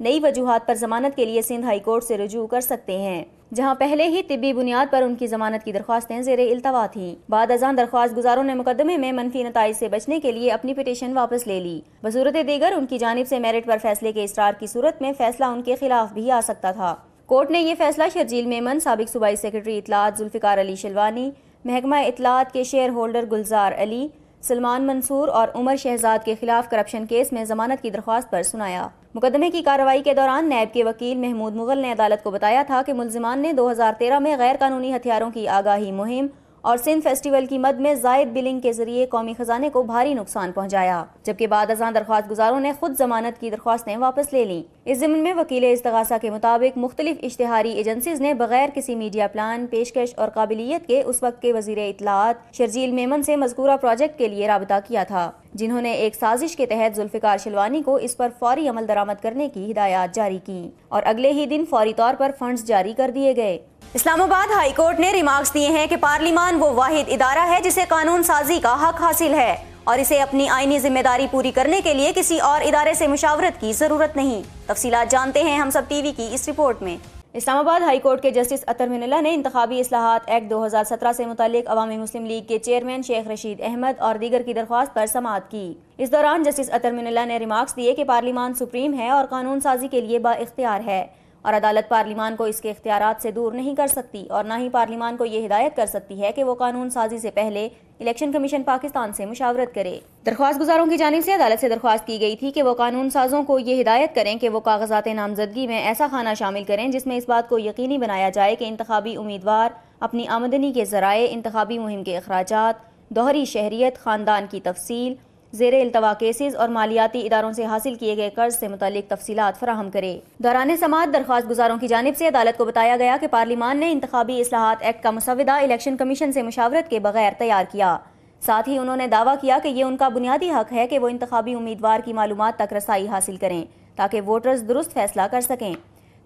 نئی وجوہات پر ضمانت کے لیے سندھ ہائی کورٹ سے رجوع کر سکتے ہیں، جہاں پہلے ہی طبی بنیاد پر ان کی ضمانت کی درخواستیں زیر التوا تھیں۔ بعد ازاں درخواست گزاروں نے مقدمے میں منفی نتائج سے بچنے کے لیے اپنی پٹیشن واپس لے لی۔ بصورت دیگر ان کی جانب سے میرٹ پر فیصلے کے اصرار کی صورت میں فیصلہ ان کے خلاف بھی آ سکتا تھا۔ کورٹ نے یہ فیصلہ شرجیل میمن، سابق صوبائی سیکرٹری اطلاعات ذوالفقار علی شلوانی، محکمہ اطلاعات کے شیئر ہولڈر گلزار علی، سلمان منصور اور عمر شہزاد کے خلاف کرپشن کیس میں ضمانت کی درخواست پر سنایا۔ مقدمے کی کارروائی کے دوران نیب کے وکیل محمود مغل نے عدالت کو بتایا تھا کہ ملزمان نے 2013 میں غیر قانونی ہتھیاروں کی آگاہی مہم اور سندھ فیسٹیول کی مد میں زائد بلنگ کے ذریعے قومی خزانے کو بھاری نقصان پہنچایا، جبکہ بعد ازاں درخواست گزاروں نے خود ضمانت کی درخواستیں واپس لے لیں۔ اس ضمن میں وکیل استغاثہ کے مطابق مختلف اشتہاری ایجنسیز نے بغیر کسی میڈیا پلان، پیشکش اور قابلیت کے اس وقت کے وزیر اطلاعات شرجیل میمن سے مذکورہ پروجیکٹ کے لیے رابطہ کیا تھا، جنہوں نے ایک سازش کے تحت ذوالفقار شلوانی کو اس پر فوری عمل درآمد کرنے کی ہدایات جاری کی اور اگلے ہی دن فوری طور پر فنڈز جاری کر دیے گئے۔ اسلام آباد ہائی کورٹ نے ریمارکس دیے ہیں کہ پارلیمان وہ واحد ادارہ ہے جسے قانون سازی کا حق حاصل ہے اور اسے اپنی آئینی ذمہ داری پوری کرنے کے لیے کسی اور ادارے سے مشاورت کی ضرورت نہیں۔ تفصیلات جانتے ہیں ہم سب ٹی وی کی اس رپورٹ میں۔ اسلام آباد ہائی کورٹ کے جسٹس اطہر من اللہ نے انتخابی اصلاحات ایکٹ 2017 سے متعلق عوامی مسلم لیگ کے چیئرمین شیخ رشید احمد اور دیگر کی درخواست پر سماعت کی۔ اس دوران جسٹس اطہر من اللہ نے ریمارکس دیے کہ پارلیمان سپریم ہے اور قانون سازی کے لیے با اختیار ہے اور عدالت پارلیمان کو اس کے اختیارات سے دور نہیں کر سکتی اور نہ ہی پارلیمان کو یہ ہدایت کر سکتی ہے کہ وہ قانون سازی سے پہلے الیکشن کمیشن پاکستان سے مشاورت کرے۔ درخواست گزاروں کی جانب سے عدالت سے درخواست کی گئی تھی کہ وہ قانون سازوں کو یہ ہدایت کریں کہ وہ کاغذات نامزدگی میں ایسا خانہ شامل کریں جس میں اس بات کو یقینی بنایا جائے کہ انتخابی امیدوار اپنی آمدنی کے ذرائع، انتخابی مہم کے اخراجات، دوہری شہریت، خاندان کی تفصیل، زیر التوا کیسز اور مالیاتی اداروں سے حاصل کیے گئے قرض سے متعلق تفصیلات فراہم کرے۔ دوران سماعت درخواست گزاروں کی جانب سے عدالت کو بتایا گیا کہ پارلیمان نے انتخابی اصلاحات ایکٹ کا مسودہ الیکشن کمیشن سے مشاورت کے بغیر تیار کیا۔ ساتھ ہی انہوں نے دعویٰ کیا کہ یہ ان کا بنیادی حق ہے کہ وہ انتخابی امیدوار کی معلومات تک رسائی حاصل کریں تاکہ ووٹرز درست فیصلہ کر سکیں۔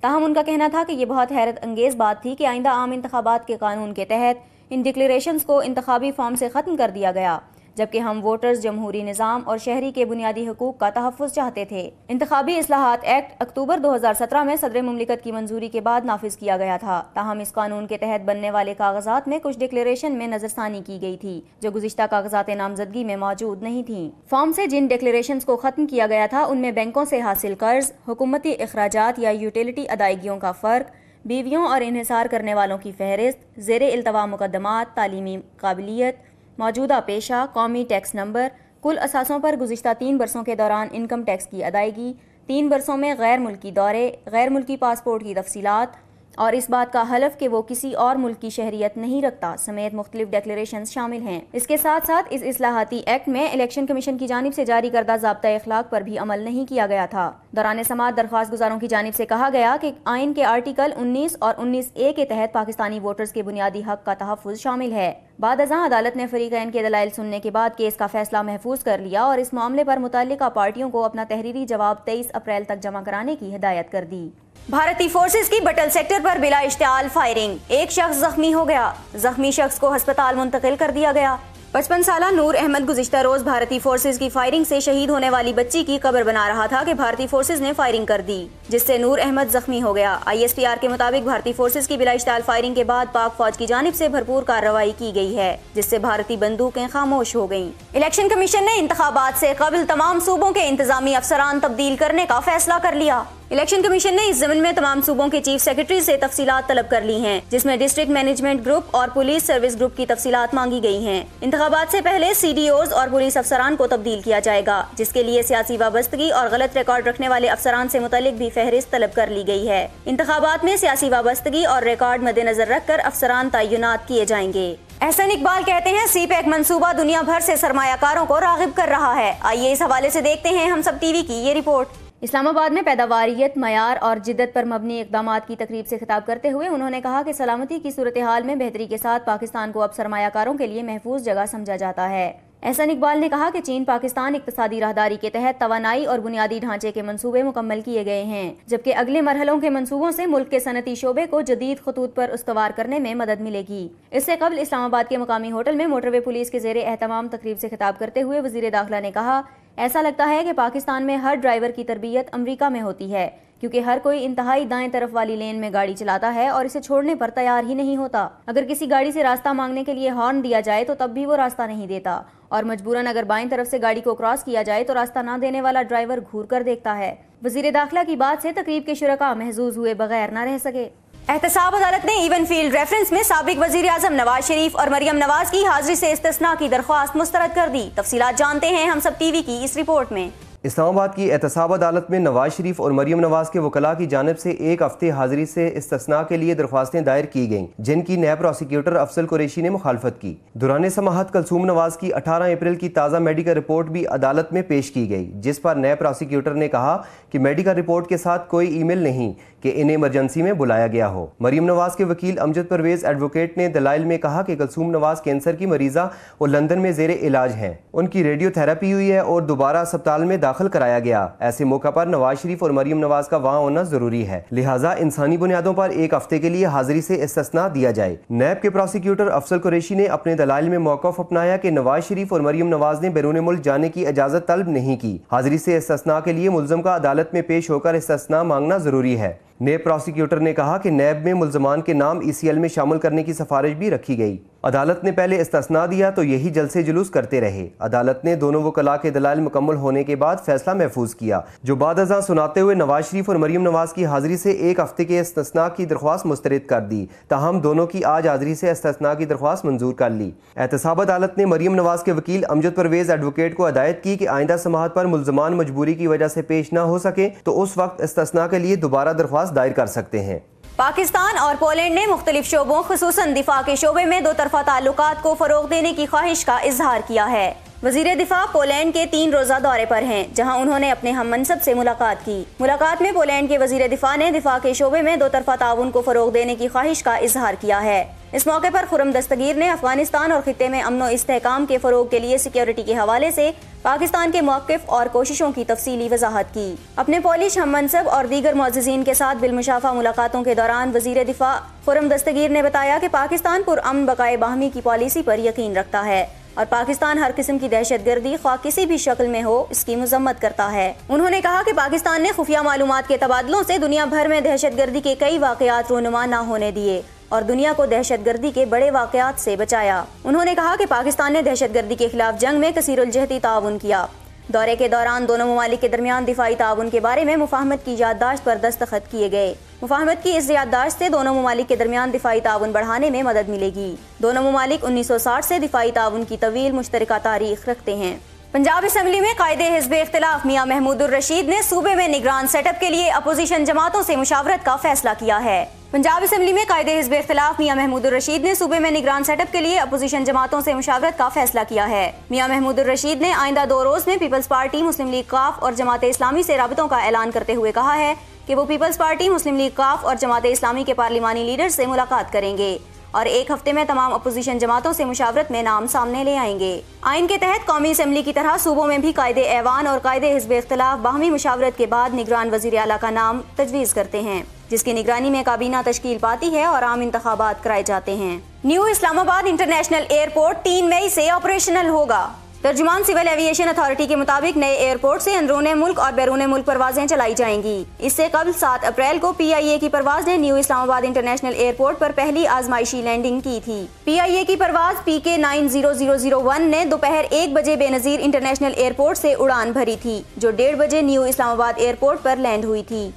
تاہم ان کا کہنا تھا کہ یہ بہت حیرت انگیز بات تھی کہ آئندہ عام انتخابات کے قانون کے تحت ان ڈکلیریشنز کو انتخابی فارم سے ختم کر دیا گیا، جبکہ ہم ووٹرز جمہوری نظام اور شہری کے بنیادی حقوق کا تحفظ چاہتے تھے۔ انتخابی اصلاحات ایکٹ اکتوبر 2017 میں صدر مملکت کی منظوری کے بعد نافذ کیا گیا تھا، تاہم اس قانون کے تحت بننے والے کاغذات میں کچھ ڈکلیریشن میں نظر ثانی کی گئی تھی جو گزشتہ کاغذات نامزدگی میں موجود نہیں تھیں۔ فارم سے جن ڈکلیریشنز کو ختم کیا گیا تھا ان میں بینکوں سے حاصل قرض، حکومتی اخراجات یا یوٹیلیٹی ادائیگیوں کا فرق، بیویوں اور انحصار کرنے والوں کی فہرست، زیر التوا مقدمات، تعلیمی قابلیت، موجودہ پیشہ، قومی ٹیکس نمبر، کل اثاثوں پر گزشتہ 3 برسوں کے دوران انکم ٹیکس کی ادائیگی، 3 برسوں میں غیر ملکی دورے، غیر ملکی پاسپورٹ کی تفصیلات اور اس بات کا حلف کہ وہ کسی اور ملک کی شہریت نہیں رکھتا سمیت مختلف ڈکلیریشنز شامل ہیں۔ اس کے ساتھ ساتھ اس اصلاحاتی ایکٹ میں الیکشن کمیشن کی جانب سے جاری کردہ ضابطۂ اخلاق پر بھی عمل نہیں کیا گیا تھا۔ دوران سماعت درخواست گزاروں کی جانب سے کہا گیا کہ آئین کے آرٹیکل 19 اور 19A کے تحت پاکستانی ووٹرز کے بنیادی حق کا تحفظ شامل ہے۔ بعد ازاں عدالت نے فریقین کے دلائل سننے کے بعد کیس کا فیصلہ محفوظ کر لیا اور اس معاملے پر متعلقہ پارٹیوں کو اپنا تحریری جواب 23 اپریل تک جمع کرانے کی ہدایت کر دی۔ بھارتی فورسز کی بٹل سیکٹر پر بلا اشتعال فائرنگ، ایک شخص زخمی ہو گیا، زخمی شخص کو ہسپتال منتقل کر دیا گیا۔ 55 سالہ نور احمد گزشتہ روز بھارتی فورسز کی فائرنگ سے شہید ہونے والی بچی کی قبر بنا رہا تھا کہ بھارتی فورسز نے فائرنگ کر دی جس سے نور احمد زخمی ہو گیا۔ ISPR کے مطابق بھارتی فورسز کی بلا اشتعال فائرنگ کے بعد پاک فوج کی جانب سے بھرپور کارروائی کی گئی ہے جس سے بھارتی بندوقیں خاموش ہو گئیں۔ الیکشن کمیشن نے انتخابات سے قبل تمام صوبوں کے انتظامی افسران تبدیل کرنے کا فیصلہ کر لیا۔ الیکشن کمیشن نے اس ضمن میں تمام صوبوں کے چیف سیکرٹری سے تفصیلات طلب کر لی ہیں جس میں ڈسٹرکٹ مینجمنٹ گروپ اور پولیس سروس گروپ کی تفصیلات مانگی گئی ہیں۔ انتخابات سے پہلے CDOs اور پولیس افسران کو تبدیل کیا جائے گا جس کے لیے سیاسی وابستگی اور غلط ریکارڈ رکھنے والے افسران سے متعلق بھی فہرست طلب کر لی گئی ہے۔ انتخابات میں سیاسی وابستگی اور ریکارڈ مد نظر رکھ کر افسران تعینات کیے جائیں گے۔ احسن اقبال کہتے ہیں CPEC منصوبہ دنیا بھر سے سرمایہ کاروں کو راغب کر رہا ہے۔ آئیے اس حوالے سے دیکھتے ہیں ہم سب TV کی یہ رپورٹ۔ اسلام آباد میں پیداواریت، معیار اور جدت پر مبنی اقدامات کی تقریب سے خطاب کرتے ہوئے انہوں نے کہا کہ سلامتی کی صورتحال میں بہتری کے ساتھ پاکستان کو اب سرمایہ کاروں کے لیے محفوظ جگہ سمجھا جاتا ہے۔ احسن اقبال نے کہا کہ چین پاکستان اقتصادی راہداری کے تحت توانائی اور بنیادی ڈھانچے کے منصوبے مکمل کیے گئے ہیں، جبکہ اگلے مرحلوں کے منصوبوں سے ملک کے صنعتی شعبے کو جدید خطوط پر استوار کرنے میں مدد ملے گی۔ اس سے قبل اسلام آباد کے مقامی ہوٹل میں موٹر وے پولیس کے زیر اہتمام تقریب سے خطاب کرتے ہوئے وزیر داخلہ نے کہا، ایسا لگتا ہے کہ پاکستان میں ہر ڈرائیور کی تربیت امریکہ میں ہوتی ہے کیونکہ ہر کوئی انتہائی دائیں طرف والی لین میں گاڑی چلاتا ہے اور اسے چھوڑنے پر تیار ہی نہیں ہوتا۔ اگر کسی گاڑی سے راستہ مانگنے کے لیے ہارن دیا جائے تو تب بھی وہ راستہ نہیں دیتا، اور مجبوراً اگر بائیں طرف سے گاڑی کو کراس کیا جائے تو راستہ نہ دینے والا ڈرائیور گھور کر دیکھتا ہے۔ وزیر داخلہ کی بات سے تقریب کے شرکاء محظوظ ہوئے بغیر نہ رہ سکے۔ احتساب عدالت نے ایون فیلڈ ریفرنس میں سابق وزیر اعظم نواز شریف اور مریم نواز کی حاضری سے استثناء کی درخواست مسترد کر دی۔ تفصیلات جانتے ہیں ہم سب ٹی وی کی اس رپورٹ میں۔ اسلام آباد کی احتساب عدالت میں نواز شریف اور مریم نواز کے وکلاء کی جانب سے ایک ہفتے حاضری سے استثناء کے لیے درخواستیں دائر کی گئیں، جن کی نیب پروسیکیوٹر افضل قریشی نے مخالفت کی۔ دوران سماعت کلثوم نواز کی 18 اپریل کی تازہ میڈیکل رپورٹ بھی عدالت میں پیش کی گئی، جس پر نیب پروسیکیوٹر نے کہا کہ میڈیکل رپورٹ کے ساتھ کوئی ای میل نہیں کہ انہیں ایمرجنسی میں بلایا گیا ہو۔ مریم نواز کے وکیل امجد پرویز ایڈوکیٹ نے دلائل میں کہا کہ کلثوم نواز کینسر کی مریضہ اور لندن میں زیر علاج ہیں، ان کی ریڈیو تھراپی ہوئی ہے اور دوبارہ اسپتال میں داخل کرایا گیا۔ ایسے موقع پر نواز شریف اور مریم نواز کا وہاں ہونا ضروری ہے، لہٰذا انسانی بنیادوں پر ایک ہفتے کے لیے حاضری سے استثناء دیا جائے۔ نیب کے پروسیکیوٹر افضل قریشی نے اپنے دلائل میں موقف اپنایا کہ نواز شریف اور مریم نواز نے بیرون ملک جانے کی اجازت طلب نہیں کی۔ حاضری سے استثناء کے لیے ملزم کا عدالت میں پیش ہو کر استثناء مانگنا ضروری ہے۔ نیب پروسیکیوٹر نے کہا کہ نیب میں ملزمان کے نام ECL میں شامل کرنے کی سفارش بھی رکھی گئی۔ عدالت نے پہلے استثناء دیا تو یہی جلسے جلوس کرتے رہے۔ عدالت نے دونوں وکلاء کے دلائل مکمل ہونے کے بعد فیصلہ محفوظ کیا، جو بعد ازاں سناتے ہوئے نواز شریف اور مریم نواز کی حاضری سے ایک ہفتے کے استثناء کی درخواست مسترد کر دی، تاہم دونوں کی آج حاضری سے استثناء کی درخواست منظور کر لی۔ احتساب عدالت نے مریم نواز کے وکیل امجد پرویز ایڈوکیٹ کو ہدایت کی کہ آئندہ سماعت پر ملزمان مجبوری کی وجہ سے پیش نہ ہو سکے تو اس وقت استثناء کے لیے دوبارہ درخواست دائر کر سکتے ہیں۔ پاکستان اور پولینڈ نے مختلف شعبوں خصوصاً دفاع کے شعبے میں دو طرفہ تعلقات کو فروغ دینے کی خواہش کا اظہار کیا ہے۔ وزیر دفاع پولینڈ کے 3 روزہ دورے پر ہیں، جہاں انہوں نے اپنے ہم منصب سے ملاقات کی۔ ملاقات میں پولینڈ کے وزیر دفاع نے دفاع کے شعبے میں دو طرفہ تعاون کو فروغ دینے کی خواہش کا اظہار کیا ہے۔ اس موقع پر خرم دستگیر نے افغانستان اور خطے میں امن و استحکام کے فروغ کے لیے سیکیورٹی کے حوالے سے پاکستان کے موقف اور کوششوں کی تفصیلی وضاحت کی۔ اپنے پولش ہم منصب اور دیگر معززین کے ساتھ بالمشافہ ملاقاتوں کے دوران وزیر دفاع خرم دستگیر نے بتایا کہ پاکستان پرامن بقائے باہمی کی پالیسی پر یقین رکھتا ہے اور پاکستان ہر قسم کی دہشت گردی خواہ کسی بھی شکل میں ہو اس کی مذمت کرتا ہے۔ انہوں نے کہا کہ پاکستان نے خفیہ معلومات کے تبادلوں سے دنیا بھر میں دہشت گردی کے کئی واقعات رونما نہ ہونے دیے اور دنیا کو دہشت گردی کے بڑے واقعات سے بچایا۔ انہوں نے کہا کہ پاکستان نے دہشت گردی کے خلاف جنگ میں کثیر الجہتی تعاون کیا۔ دورے کے دوران دونوں ممالک کے درمیان دفاعی تعاون کے بارے میں مفاہمت کی یادداشت پر دستخط کیے گئے۔ مفاہمت کی اس یادداشت سے دونوں ممالک کے درمیان دفاعی تعاون بڑھانے میں مدد ملے گی۔ دونوں ممالک 1960 سے دفاعی تعاون کی طویل مشترکہ تاریخ رکھتے ہیں۔ پنجاب اسمبلی میں قائد حزب اختلاف میاں محمود الرشید نے صوبے میں نگران سیٹ اپ کے لیے اپوزیشن جماعتوں سے مشاورت کا فیصلہ کیا ہے۔ پنجاب اسمبلی میں قائد حزب اختلاف میاں محمود الرشید نے صوبے میں نگران سیٹ اپ کے لیے اپوزیشن جماعتوں سے مشاورت کا فیصلہ کیا ہے۔ میاں محمود الرشید نے آئندہ 2 روز میں پیپلز پارٹی، مسلم لیگ ق اور جماعت اسلامی سے رابطوں کا اعلان کرتے ہوئے کہا ہے کہ وہ پیپلز پارٹی، مسلم لیگ ق اور جماعت اسلامی کے پارلیمانی لیڈر سے ملاقات کریں گے اور ایک ہفتے میں تمام اپوزیشن جماعتوں سے مشاورت میں نام سامنے لے آئیں گے۔ آئین کے تحت قومی اسمبلی کی طرح صوبوں میں بھی قائد ایوان اور قائد حزب اختلاف باہمی مشاورت کے بعد نگران وزیر اعلیٰ کا نام تجویز کرتے ہیں، جس کی نگرانی میں کابینہ تشکیل پاتی ہے اور عام انتخابات کرائے جاتے ہیں۔ نیو اسلام آباد انٹرنیشنل ایئرپورٹ 3 مئی سے آپریشنل ہوگا۔ ترجمان سول ایویشن اتھارٹی کے مطابق نئے ایئرپورٹ سے اندرون ملک اور بیرون ملک پروازیں چلائی جائیں گی۔ اس سے قبل 7 اپریل کو PIA کی پرواز نے نیو اسلام آباد انٹرنیشنل ایئرپورٹ پر پہلی آزمائشی لینڈنگ کی تھی۔ PIA کی پرواز PK 90001 نے دوپہر 1 بجے بے نظیر انٹرنیشنل ایئرپورٹ سے اڑان بھری تھی، جو 1:30 بجے نیو اسلام آباد ایئرپورٹ پر لینڈ ہوئی تھی۔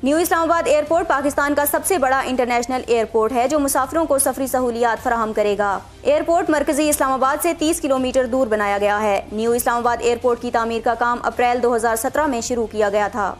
نیو اسلام آباد ایئرپورٹ پاکستان کا سب سے بڑا انٹرنیشنل ایئرپورٹ ہے جو مسافروں کو سفری سہولیات فراہم کرے گا۔ ایئرپورٹ مرکزی اسلام آباد سے 30 کلومیٹر دور بنایا گیا ہے۔ نیو اسلام آباد ایئرپورٹ کی تعمیر کا کام اپریل 2017 میں شروع کیا گیا تھا۔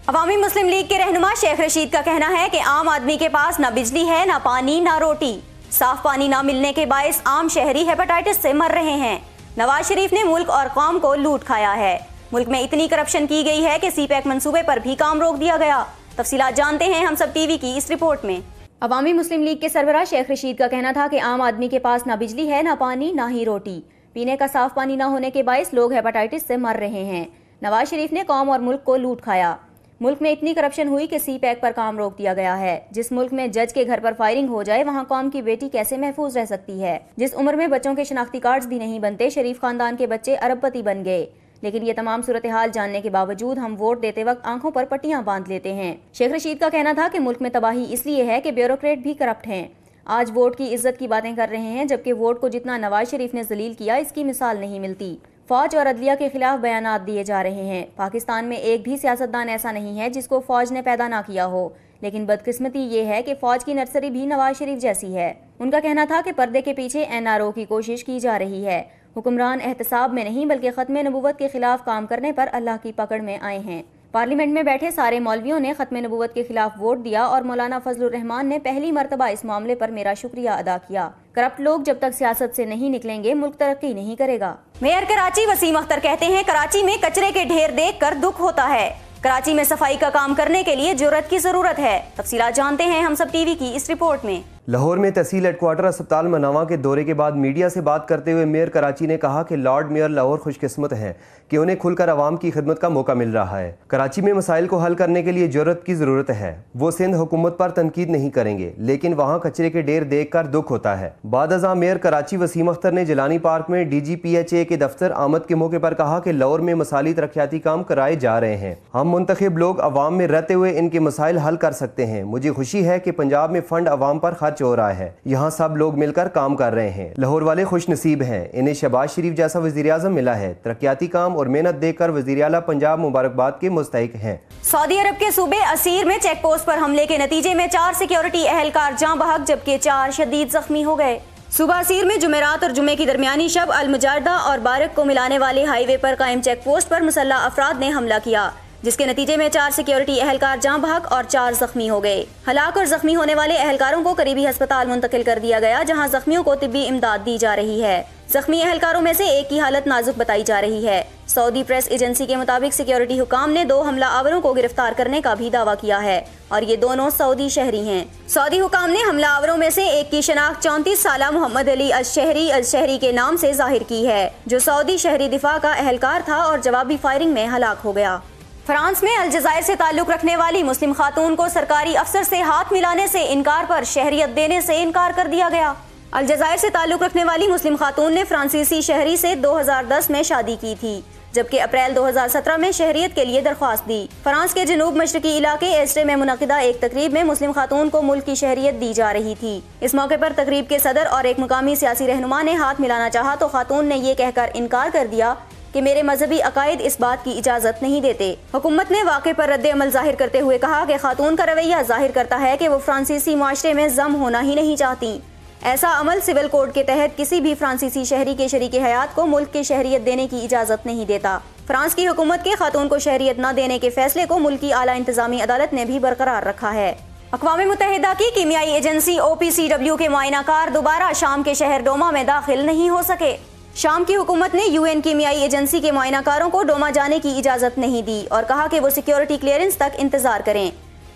عوامی مسلم لیگ کے رہنما شیخ رشید کا کہنا ہے کہ عام آدمی کے پاس نہ بجلی ہے، نہ پانی، نہ روٹی۔ صاف پانی نہ ملنے کے باعث عام شہری ہیپاٹائٹس سے مر رہے ہیں۔ نواز شریف نے ملک اور قوم کو لوٹ کھایا ہے۔ ملک میں اتنی کرپشن کی گئی ہے کہ CPEC منصوبے پر بھی کام روک دیا گیا۔ تفصیلات جانتے ہیں ہم سب TV کی اس رپورٹ میں۔ عوامی مسلم لیگ کے سربراہ شیخ رشید کا کہنا تھا کہ عام آدمی کے پاس نہ بجلی ہے، نہ پانی، نہ ہی روٹی۔ پینے کا صاف پانی نہ ہونے کے باعث لوگ ہیپاٹائٹس سے مر رہے ہیں۔ نواز شریف نے قوم اور ملک کو لوٹ کھایا۔ ملک میں اتنی کرپشن ہوئی کہ CPEC پر کام روک دیا گیا ہے۔ جس ملک میں جج کے گھر پر فائرنگ ہو جائے وہاں قوم کی بیٹی کیسے محفوظ رہ سکتی ہے؟ جس عمر میں بچوں کے شناختی کارڈز بھی نہیں بنتے، شریف خاندان کے بچے ارب پتی بن گئے۔ لیکن یہ تمام صورتحال جاننے کے باوجود ہم ووٹ دیتے وقت آنکھوں پر پٹیاں باندھ لیتے ہیں۔ شیخ رشید کا کہنا تھا کہ ملک میں تباہی اس لیے ہے کہ بیوروکریٹ بھی کرپٹ ہیں۔ آج ووٹ کی عزت کی باتیں کر رہے ہیں، جبکہ ووٹ کو جتنا نواز شریف نے ذلیل کیا اس کی مثال نہیں ملتی۔ فوج اور عدلیہ کے خلاف بیانات دیے جا رہے ہیں۔ پاکستان میں ایک بھی سیاستدان ایسا نہیں ہے جس کو فوج نے پیدا نہ کیا ہو، لیکن بدقسمتی یہ ہے کہ فوج کی نرسری بھی نواز شریف جیسی ہے۔ ان کا کہنا تھا کہ پردے کے پیچھے NRO کی کوشش کی جا رہی ہے۔ حکمران احتساب میں نہیں بلکہ ختم نبوت کے خلاف کام کرنے پر اللہ کی پکڑ میں آئے ہیں۔ پارلیمنٹ میں بیٹھے سارے مولویوں نے ختم نبوت کے خلاف ووٹ دیا اور مولانا فضل الرحمان نے پہلی مرتبہ اس معاملے پر میرا شکریہ ادا کیا۔ کرپٹ لوگ جب تک سیاست سے نہیں نکلیں گے ملک ترقی نہیں کرے گا۔ میئر کراچی وسیم اختر کہتے ہیں کراچی میں کچرے کے ڈھیر دیکھ کر دکھ ہوتا ہے۔ کراچی میں صفائی کا کام کرنے کے لیے جرأت کی ضرورت ہے۔ تفصیلات جانتے ہیں ہم سب ٹی وی کی اس رپورٹ میں۔ لاہور میں تحصیل ہیڈ کوارٹر اسپتال مناواں کے دورے کے بعد میڈیا سے بات کرتے ہوئے میئر کراچی نے کہا کہ لارڈ میئر لاہور خوش قسمت ہیں کہ انہیں کھل کر عوام کی خدمت کا موقع مل رہا ہے۔ کراچی میں مسائل کو حل کرنے کے لیے جرأت کی ضرورت ہے۔ وہ سندھ حکومت پر تنقید نہیں کریں گے، لیکن وہاں کچرے کے ڈھیر دیکھ کر دکھ ہوتا ہے۔ بعد ازاں میئر کراچی وسیم اختر نے جیلانی پارک میں DGPHA کے دفتر آمد کے موقع پر کہا کہ لاہور میں مسالی ترقیاتی کام کرائے جا رہے ہیں۔ ہم منتخب لوگ عوام میں رہتے ہوئے ان کے مسائل حل کر سکتے ہیں۔ مجھے خوشی ہے کہ پنجاب میں فنڈ عوام پر خرچ ہو رہا ہے، یہاں سب لوگ مل کر کام کر رہے ہیں۔ لاہور والے خوش نصیب ہیں، انہیں شہباز شریف جیسا وزیر اعظم ملا ہے۔ ترقیاتی کام اور محنت دیکھ کر وزیر اعلیٰ پنجاب مبارکباد کے مستحق ہیں۔ سعودی عرب کے صوبے اسیر میں چیک پوسٹ پر حملے کے نتیجے میں 4 سیکیورٹی اہلکار جاں بحق جبکہ 4 شدید زخمی ہو گئے۔ صوبہ اسیر میں جمعرات اور جمعے کی درمیانی شب المجاردہ اور بارک کو ملانے والے ہائی وے پر قائم چیک پوسٹ پر مسلح افراد نے حملہ کیا، جس کے نتیجے میں 4 سیکیورٹی اہلکار جاں بحق اور 4 زخمی ہو گئے۔ ہلاک اور زخمی ہونے والے اہلکاروں کو قریبی ہسپتال منتقل کر دیا گیا، جہاں زخمیوں کو طبی امداد دی جا رہی ہے۔ زخمی اہلکاروں میں سے ایک کی حالت نازک بتائی جا رہی ہے۔ سعودی پریس ایجنسی کے مطابق سیکیورٹی حکام نے 2 حملہ آوروں کو گرفتار کرنے کا بھی دعویٰ کیا ہے اور یہ دونوں سعودی شہری ہیں۔ سعودی حکام نے حملہ آوروں میں سے ایک کی شناخت 34 سالہ محمد علی الشہری کے نام سے ظاہر کی ہے، جو سعودی شہری دفاع کا اہلکار تھا اور جوابی فائرنگ میں ہلاک ہو گیا۔ فرانس میں الجزائر سے تعلق رکھنے والی مسلم خاتون کو سرکاری افسر سے ہاتھ ملانے سے انکار پر شہریت دینے سے انکار کر دیا گیا۔ الجزائر سے تعلق رکھنے والی مسلم خاتون نے فرانسیسی شہری سے 2010 میں شادی کی تھی، جبکہ اپریل 2017 میں شہریت کے لیے درخواست دی۔ فرانس کے جنوب مشرقی علاقے ایسٹے میں منعقدہ ایک تقریب میں مسلم خاتون کو ملک کی شہریت دی جا رہی تھی۔ اس موقع پر تقریب کے صدر اور ایک مقامی سیاسی رہنما نے ہاتھ ملانا چاہا تو خاتون نے یہ کہہ کر انکار کر دیا کہ میرے مذہبی عقائد اس بات کی اجازت نہیں دیتے۔ حکومت نے واقعے پر رد عمل ظاہر کرتے ہوئے کہا کہ خاتون کا رویہ ظاہر کرتا ہے کہ وہ فرانسیسی معاشرے میں ضم ہونا ہی نہیں چاہتی۔ ایسا عمل سول کوڈ کے تحت کسی بھی فرانسیسی شہری کے شریک حیات کو ملک کی شہریت دینے کی اجازت نہیں دیتا۔ فرانس کی حکومت کے خاتون کو شہریت نہ دینے کے فیصلے کو ملکی اعلیٰ انتظامی عدالت نے بھی برقرار رکھا ہے۔ اقوام متحدہ کی کیمیائی ایجنسی OPCW کے معائنہ کار دوبارہ شام کے شہر ڈوما میں داخل نہیں ہو سکے۔ شام کی حکومت نے UN کیمیائی ایجنسی کے معائنہ کاروں کو ڈوما جانے کی اجازت نہیں دی اور کہا کہ وہ سیکیورٹی کلیئرنس تک انتظار کریں۔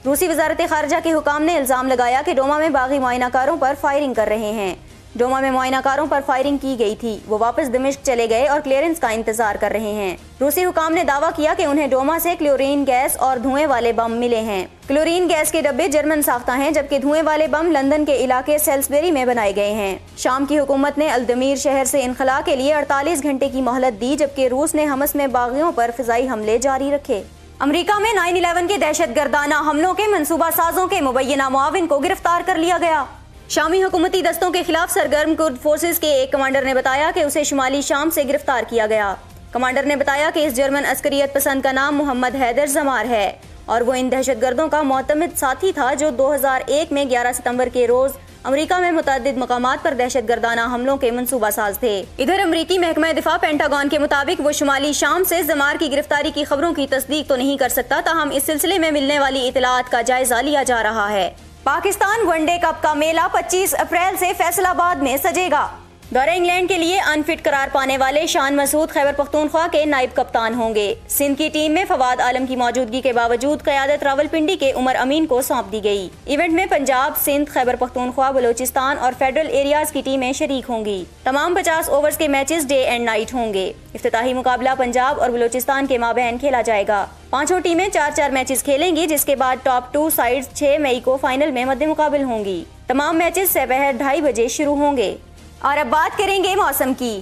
روسی وزارت خارجہ کے حکام نے الزام لگایا کہ ڈوما میں باغی معائنہ کاروں پر فائرنگ کر رہے ہیں۔ ڈوما میں معائنہ کاروں پر فائرنگ کی گئی تھی، وہ واپس دمشق چلے گئے اور کلیئرنس کا انتظار کر رہے ہیں۔ روسی حکام نے دعویٰ کیا کہ انہیں ڈوما سے کلورین گیس اور دھوئیں والے بم ملے ہیں۔ کلورین گیس کے ڈبے جرمن ساختہ ہیں، جبکہ دھوئیں والے بم لندن کے علاقے سیلسبری میں بنائے گئے ہیں۔ شام کی حکومت نے الدمیر شہر سے انخلاء کے لیے 48 گھنٹے کی مہلت دی، جبکہ روس نے حمص میں باغیوں پر فضائی حملے جاری رکھے۔ امریکہ میں 9/11 کے دہشت گردانہ حملوں کے منصوبہ سازوں کے مبینہ معاون کو گرفتار کر لیا گیا۔ شامی حکومتی دستوں کے خلاف سرگرم کرد فورسز کے ایک کمانڈر نے بتایا کہ اسے شمالی شام سے گرفتار کیا گیا۔ کمانڈر نے بتایا کہ اس جرمن عسکریت پسند کا نام محمد حیدر زمار ہے اور وہ ان دہشت گردوں کا معتمد ساتھی تھا جو 2001 میں 11 ستمبر کے روز امریکہ میں متعدد مقامات پر دہشت گردانہ حملوں کے منصوبہ ساز تھے۔ ادھر امریکی محکمہ دفاع پینٹاگون کے مطابق وہ شمالی شام سے زمار کی گرفتاری کی خبروں کی تصدیق تو نہیں کر سکتا، تاہم اس سلسلے میں ملنے والی اطلاعات کا جائزہ لیا جا رہا ہے۔ پاکستان ون ڈے کپ کا میلہ 25 اپریل سے فیصل آباد میں سجے گا۔ دورہ انگلینڈ کے لیے ان فٹ قرار پانے والے شان مسعود خیبر پختونخوا کے نائب کپتان ہوں گے۔ سندھ کی ٹیم میں فواد عالم کی موجودگی کے باوجود قیادت راولپنڈی کے عمر امین کو سونپ دی گئی۔ ایونٹ میں پنجاب، سندھ، خیبر پختونخوا، بلوچستان اور فیڈرل ایریاز کی ٹیمیں شریک ہوں گی۔ تمام 50 اوورز کے میچز ڈے اینڈ نائٹ ہوں گے۔ افتتاحی مقابلہ پنجاب اور بلوچستان کے مابین کھیلا جائے گا۔ 5 ٹیمیں 4 میچز کھیلیں گی، جس کے بعد ٹاپ 2 سائیڈز 6 مئی کو فائنل میں مد مقابل ہوں گی۔ تمام میچز 2:30 بجے شروع ہوں گے۔ اور اب بات کریں گے موسم کی۔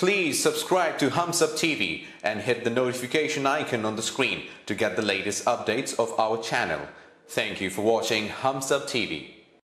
Please subscribe to Humsab TV and hit the notification icon on the screen to get the latest updates of our channel. Thank you for watching Humsab TV.